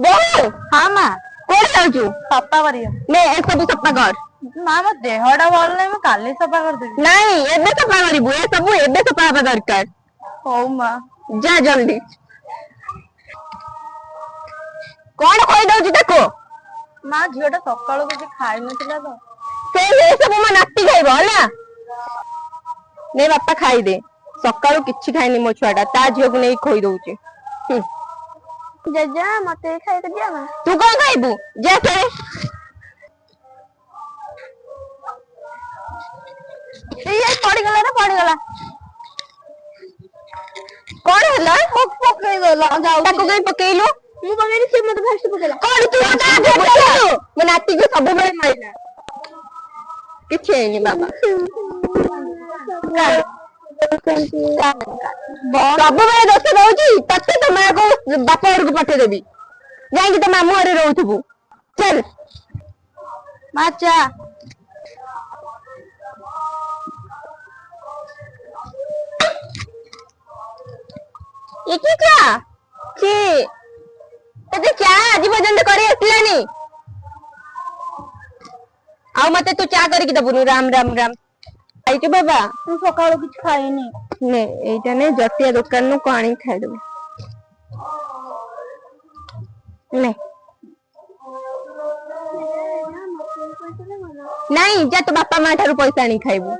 बोल। हाँ माँ कोड जाऊचु सफा कर ले ए सब सफा कर माँ मो देहटा भल ना काली सफा करदेवी नहीं एबे सफा करिबु ए सब एबे सफा हबा दरकार हौ माँ जा जल्दी कौन कहि दउची ताको माँ झीटा सकाळू किसी खाई नथिला तो से ए सब म नाती खाइबो हला ने बापा खाई दे सकाळू किछि खाइनी मो छुआटा ता झियो को नै खोई दउची जजा मते खाई के दिया ना तू कौन खाइबू जा करे ये पड़ी गला ना पड़ी गला कौन हला पकई गला जाऊ ताको कहीं पकेइलु मु पकई से मते फास्ट पकेला कौन तू ता पकेइलु मो नाती को सब बेले माइला किछि हैनी बाबा सब बेले दोष दउची तते तो मैं को बापा घर को पठे देबी जाई कि तो मामू घरे रहउथबू चल माचा ये की क्या छी तते क्या आज पर्यंत करी असलानी आ मते तू चा करी कि दबुनु राम राम राम आइतो बाबा मु सकाळू किछ खाइनी ने एटा ने जतिया दुकान नु पानी खाइ दबु ने नहीं जा तो बापा मां ठारू पैसा नहीं खाइबू